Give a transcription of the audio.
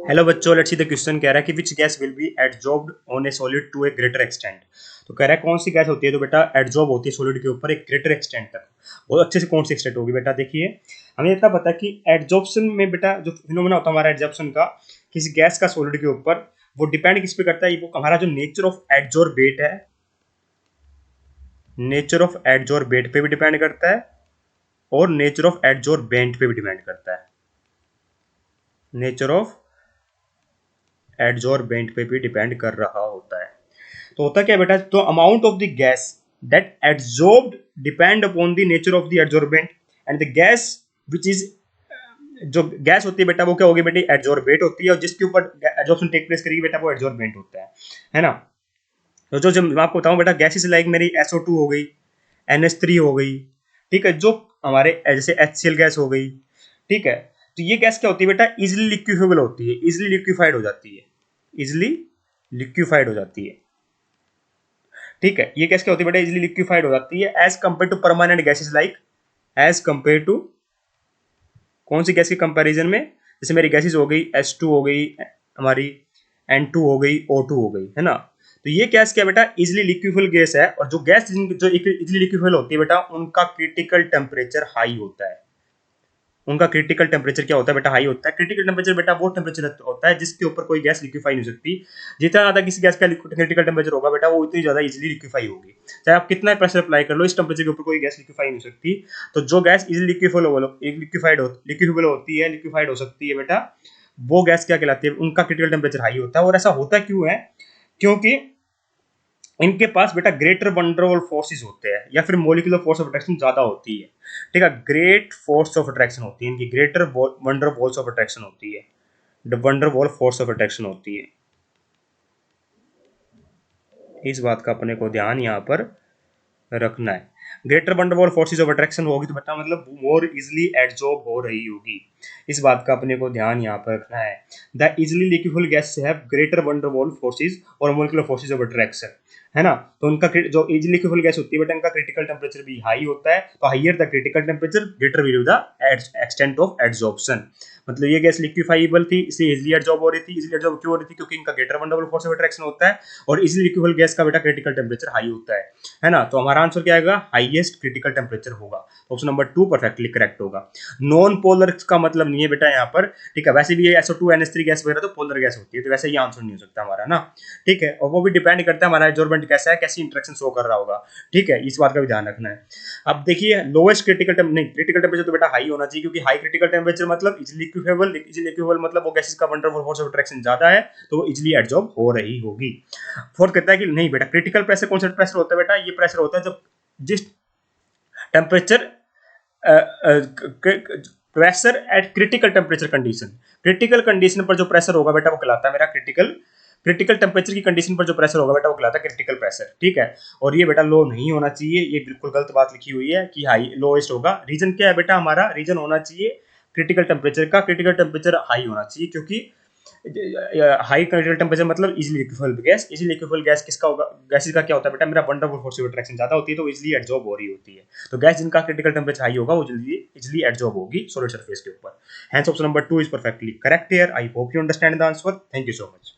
Hello बच्चों, let's see the question कह रहा है कि which gas will be adsorbed on a solid to a greater extent. तो कह रहा है कौन सी गैस होती है, तो बेटा एडजॉर्ब होती है सॉलिड के ऊपर एक ग्रेटर एक्सटेंट तक। बहुत अच्छे से कौन सी एक्सटेंट होगी बेटा, देखिए हमें इतना पता है कि एडजॉर्प्शन में बेटा जो फिनोमेना होता है हमारा एडजॉर्प्शन का किसी गैस का सॉलिड के ऊपर, वो डिपेंड किस पे करता है, वो हमारा जो नेचर ऑफ एडजॉर्बेट है, नेचर ऑफ एडजॉर्बेट पे भी डिपेंड करता है और नेचर ऑफ एडजॉर्बेंट पे भी डिपेंड करता है। नेचर ऑफ एडजॉर्बेंट पे भी डिपेंड कर रहा होता है। तो होता क्या बेटा, तो amount of the gas that adsorbed depend upon the nature of the adsorbent and the gas which is, जो गैस होती है बेटा वो क्या होगी बेटा, एडजॉर्बेट होती है, और जिसके ऊपर एडजॉर्प्शन टेक प्लेस करेगी बेटा वो एडजॉर्बेंट होता है ना। तो जो मैं आपको बताऊं बेटा, गैसेस लाइक मेरी SO2 हो गई, NH3 हो गई, ठीक है, जो हमारे जैसे HCl गैस हो गई, ठीक है। तो ये गैस क्या होती है बेटा, इजिली लिक्विफेबल होती है, इजिली लिक्विफाइड हो जाती है, इजिली लिक्विफाइड हो जाती है, ठीक है। ये गैस क्या होती है बेटा, इजिली लिक्विफाइड हो जाती है as compare to permanent gases like, as compare to कौन सी गैस के कंपैरिजन में, जैसे मेरी गैसेस हो गई H2 हो गई, हमारी N2 हो गई, O2 हो गई, है ना। तो ये गैस क्या बेटा, इजिली लिक्विफेबल गैस है, और जो गैस जो इजिली लिक्विफेबल होती है बेटा उनका क्रिटिकल टेम्परेचर हाई होता है। उनका क्रिटिकल टेम्परेचर क्या होता है बेटा, हाई होता है। क्रिटिकल टेम्परेचर बेटा वो टेम्परेचर होता है जिसके ऊपर कोई गैस लिक्विफाई नहीं हो सकती। जितना ज्यादा किसी गैस का क्रिटिकल टेम्परेचर होगा बेटा, वो उतनी ज्यादा इजिली लिक्विफाई होगी। चाहे आप कितना प्रेशर अप्लाई कर लो, इस टेम्परेचर के ऊपर कोई गैस लिक्विफाई नहीं हो सकती। तो जो गैस इजिली लिक्विफाइड होती है, लिक्विफाइड हो सकती है बेटा, वो गैस क्या कहलाती है, उनका क्रिटिकल टेम्परेचर हाई होता है। और ऐसा होता क्यों है, क्योंकि इनके पास बेटा ग्रेटर वंडरवॉल फोर्सेस होते हैं, या फिर मोलिकुलर फोर्स ऑफ अट्रैक्शन ज्यादा होती है, ठीक है। ग्रेट फोर्स ऑफ अट्रैक्शन होती है इनकी, ग्रेटर वंडरवॉल्स ऑफ अट्रैक्शन होती है, वंडरवॉल फोर्स ऑफ अट्रैक्शन होती है। इस बात का अपने को ध्यान यहाँ पर रखना है। Greater van der Waals forces of attraction होगी तो बेटा मतलब मोर इजिली एडजॉर्ब हो रही होगी। इस बात का अपने को ध्यान यहाँ पर रखना है। The easily liquefied guys have greater van der Waals forces और मोलिकुलर फोर्सेस ऑफ अट्रैक्शन, है ना। तो उनका जो इजिली लिक्विफाइड गैस होती है बेटा, इनका क्रिटिकल टेम्परेचर भी हाई होता है। तो higher the critical temperature, greater will the extent of adsorption. मतलब ये गैस लिक्विफाइबल थी, इसलिए इजिली एडजॉर्ब हो रही थी। इजिली एडजॉर्ब क्यों हो रही थी, क्योंकि इनका greater van der Waals force of attraction होता है, और इजिली लिक्विफाइड गैस का बेटा क्रिटिकल टेम्परेचर हाई होता है ना। तो हमारा आंसर क्या आएगा, हाईएस्ट क्रिटिकल टेम्परेचर होगा। तो ऑप्शन नंबर 2 परफेक्टली करेक्ट होगा। नॉन पोलर का मतलब नहीं है बेटा यहाँ पर, ठीक है। वैसे भी ये SO2 NH3 गैस वगैरह तो पोलर गैस होती है, तो वैसे ये आंसर नहीं हो सकता हमारा ना, ठीक है। और वो भी डिपेंड करता है हमारा एडजॉर्बेंट कैसा है, कैसी इंटरेक्शन शो कर रहा होगा, ठीक है। इस बात का भी ध्यान रखना है। अब देखिए लोएस्ट क्रिटिकल नहीं, क्रिटिकल टेम्परेचर तो बेटा हाई होना चाहिए, क्योंकि हाई क्रिटिकल टेम्परेचर मतलब इजिली लिक्विफेबल, इजिली लिक्विफेबल मतलब वो गैसेस का वंडरवॉल फोर्स ऑफ अट्रैक्शन ज्यादा है, तो वो इजिली एडजॉर्ब हो रही होगी। फोर्थ कहता है कि नहीं बेटा, क्रिटिकल प्रेशर कौन सा प्रेशर होता है बेटा, ये प्रेशर होता है जब जिस temperature, pressure at critical temperature condition, critical condition पर जो प्रेशर होगा बेटा वो कहलाता है मेरा क्रिटिकल, क्रिटिकल टेम्परेचर की कंडीशन पर जो प्रेशर होगा बेटा वो कहलाता है क्रिटिकल प्रेशर, ठीक है। और ये बेटा लो नहीं होना चाहिए, ये बिल्कुल गलत बात लिखी हुई है कि हाई लोएस्ट होगा। रीजन क्या है बेटा, हमारा रीजन होना चाहिए क्रिटिकल टेम्परेचर का, क्रिटिकल टेम्परेचर हाई होना चाहिए, क्योंकि हाई क्रिटिकल टेम्परेचर मतलब इजिली लिक्विफाइबल गैस। इजिली लिक्विफाइबल गैस किसका होगा, गैसेस का क्या होता है बेटा, मेरा वंडरवॉल फोर्स ऑफ अट्रैक्शन ज्यादा होती है, तो इजिली एडजॉर्ब हो रही होती है। तो गैस जिनका क्रिटिकल टेम्परेचर हाई होगा वो जल्दी इजिली एडजॉर्ब होगी सॉलिड सरफेस के ऊपर। Hence option number 2 is perfectly correct here. I hope you understand the answer. Thank you so much.